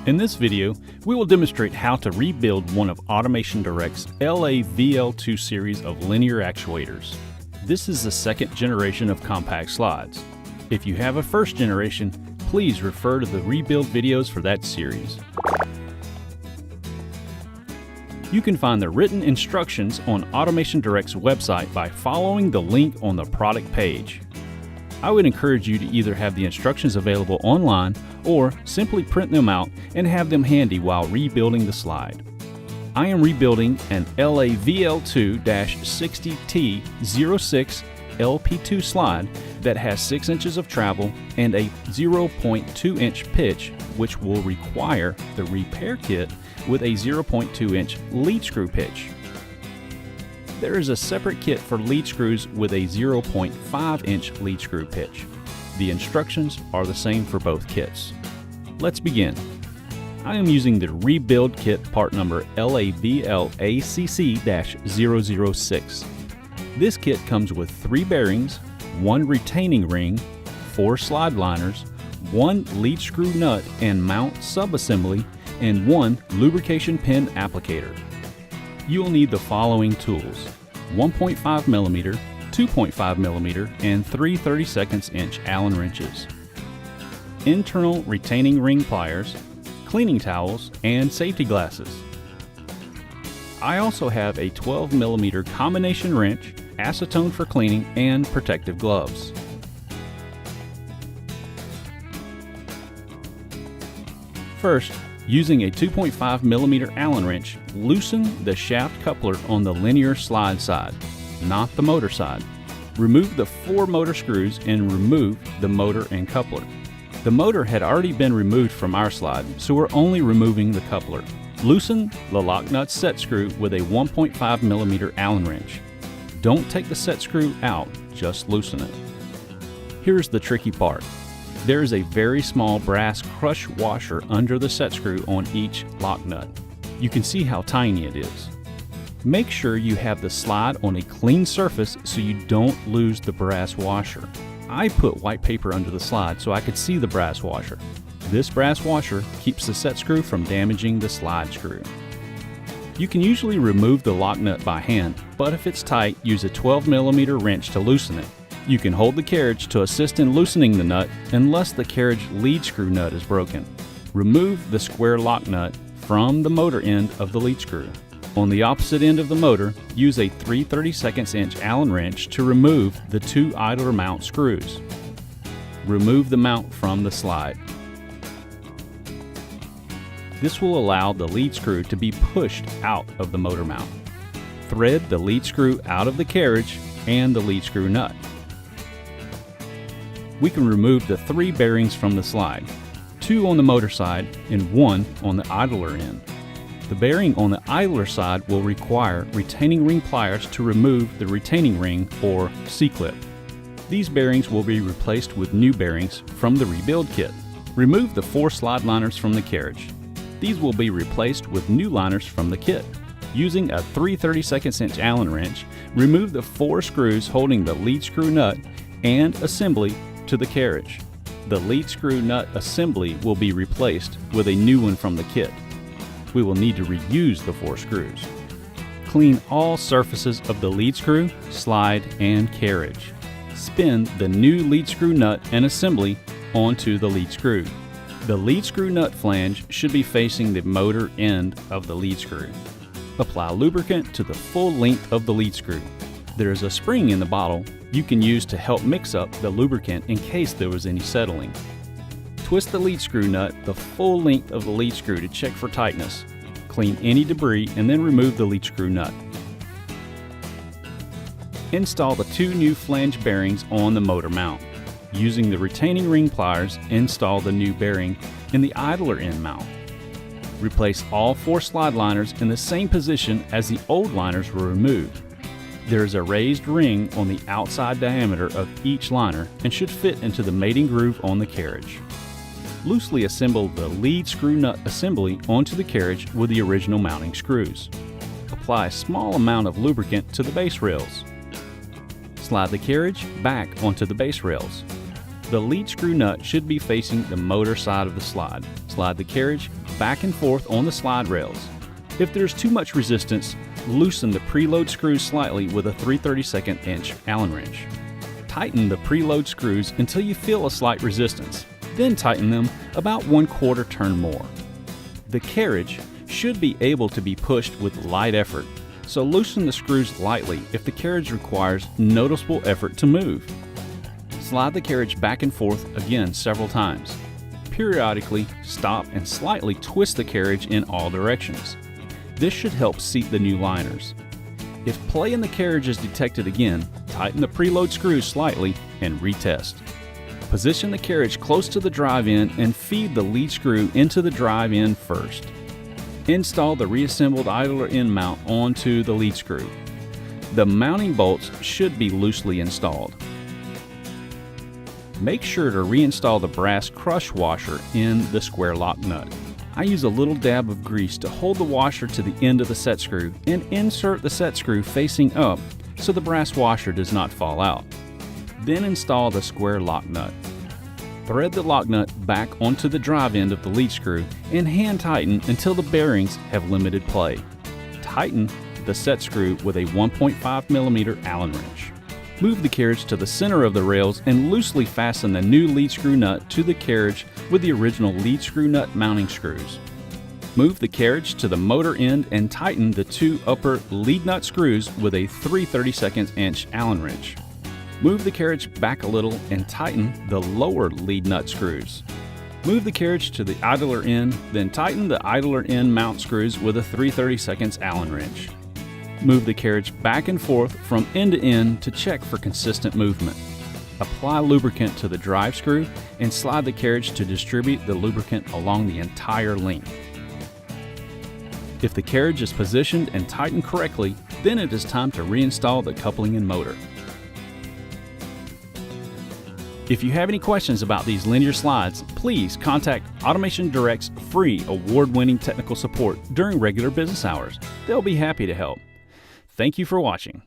In this video, we will demonstrate how to rebuild one of Automation Direct's LAVL2 series of linear actuators. This is the second generation of compact slides. If you have a first generation, please refer to the rebuild videos for that series. You can find the written instructions on Automation Direct's website by following the link on the product page. I would encourage you to either have the instructions available online or simply print them out and have them handy while rebuilding the slide. I am rebuilding an LAVL2-60T06 LP2 slide that has 6 inches of travel and a 0.2 inch pitch, which will require the repair kit with a 0.2 inch lead screw pitch. There is a separate kit for lead screws with a 0.5 inch lead screw pitch. The instructions are the same for both kits. Let's begin. I am using the rebuild kit part number LAVLACC-006. This kit comes with 3 bearings, 1 retaining ring, 4 slide liners, 1 lead screw nut and mount subassembly, and 1 lubrication pin applicator. You will need the following tools: 1.5mm, 2.5mm, and 3 32 inch Allen wrenches, internal retaining ring pliers, cleaning towels, and safety glasses. I also have a 12mm combination wrench, acetone for cleaning, and protective gloves. First, using a 2.5mm Allen wrench, loosen the shaft coupler on the linear slide side, not the motor side. Remove the 4 motor screws and remove the motor and coupler. The motor had already been removed from our slide, so we're only removing the coupler. Loosen the lock nut set screw with a 1.5mm Allen wrench. Don't take the set screw out, just loosen it. Here's the tricky part. There is a very small brass crush washer under the set screw on each lock nut. You can see how tiny it is. Make sure you have the slide on a clean surface so you don't lose the brass washer. I put white paper under the slide so I could see the brass washer. This brass washer keeps the set screw from damaging the slide screw. You can usually remove the lock nut by hand, but if it's tight, use a 12mm wrench to loosen it. You can hold the carriage to assist in loosening the nut unless the carriage lead screw nut is broken. Remove the square lock nut from the motor end of the lead screw. On the opposite end of the motor, use a 3 32 inch Allen wrench to remove the 2 idler mount screws. Remove the mount from the slide. This will allow the lead screw to be pushed out of the motor mount. Thread the lead screw out of the carriage and the lead screw nut. We can remove the 3 bearings from the slide, 2 on the motor side and 1 on the idler end. The bearing on the idler side will require retaining ring pliers to remove the retaining ring or C-clip. These bearings will be replaced with new bearings from the rebuild kit. Remove the 4 slide liners from the carriage. These will be replaced with new liners from the kit. Using a 3 32 inch Allen wrench, remove the 4 screws holding the lead screw nut and assembly to the carriage. The lead screw nut assembly will be replaced with a new one from the kit. We will need to reuse the 4 screws. Clean all surfaces of the lead screw, slide, and carriage. Spin the new lead screw nut and assembly onto the lead screw. The lead screw nut flange should be facing the motor end of the lead screw. Apply lubricant to the full length of the lead screw. There is a spring in the bottle you can use to help mix up the lubricant in case there was any settling. Twist the lead screw nut the full length of the lead screw to check for tightness. Clean any debris and then remove the lead screw nut. Install the 2 new flange bearings on the motor mount. Using the retaining ring pliers, install the new bearing in the idler end mount. Replace all 4 slide liners in the same position as the old liners were removed. There is a raised ring on the outside diameter of each liner and should fit into the mating groove on the carriage. Loosely assemble the lead screw nut assembly onto the carriage with the original mounting screws. Apply a small amount of lubricant to the base rails. Slide the carriage back onto the base rails. The lead screw nut should be facing the motor side of the slide. Slide the carriage back and forth on the slide rails. If there's too much resistance, loosen the preload screws slightly with a 3/32 inch Allen wrench. Tighten the preload screws until you feel a slight resistance, then tighten them about 1/4 turn more. The carriage should be able to be pushed with light effort, so loosen the screws lightly if the carriage requires noticeable effort to move. Slide the carriage back and forth again several times. Periodically, stop and slightly twist the carriage in all directions. This should help seat the new liners. If play in the carriage is detected again, tighten the preload screws slightly and retest. Position the carriage close to the drive-in and feed the lead screw into the drive-in first. Install the reassembled idler end mount onto the lead screw. The mounting bolts should be loosely installed. Make sure to reinstall the brass crush washer in the square lock nut. I use a little dab of grease to hold the washer to the end of the set screw and insert the set screw facing up so the brass washer does not fall out. Then install the square lock nut. Thread the lock nut back onto the drive end of the lead screw and hand tighten until the bearings have limited play. Tighten the set screw with a 1.5mm Allen wrench. Move the carriage to the center of the rails and loosely fasten the new lead screw nut to the carriage with the original lead screw nut mounting screws. Move the carriage to the motor end and tighten the two upper lead nut screws with a 3/32 inch Allen wrench. Move the carriage back a little and tighten the lower lead nut screws. Move the carriage to the idler end, then tighten the idler end mount screws with a 3/32 Allen wrench. Move the carriage back and forth from end to end to check for consistent movement. Apply lubricant to the drive screw and slide the carriage to distribute the lubricant along the entire length. If the carriage is positioned and tightened correctly, then it is time to reinstall the coupling and motor. If you have any questions about these linear slides, please contact Automation Direct's free award-winning technical support during regular business hours. They'll be happy to help. Thank you for watching.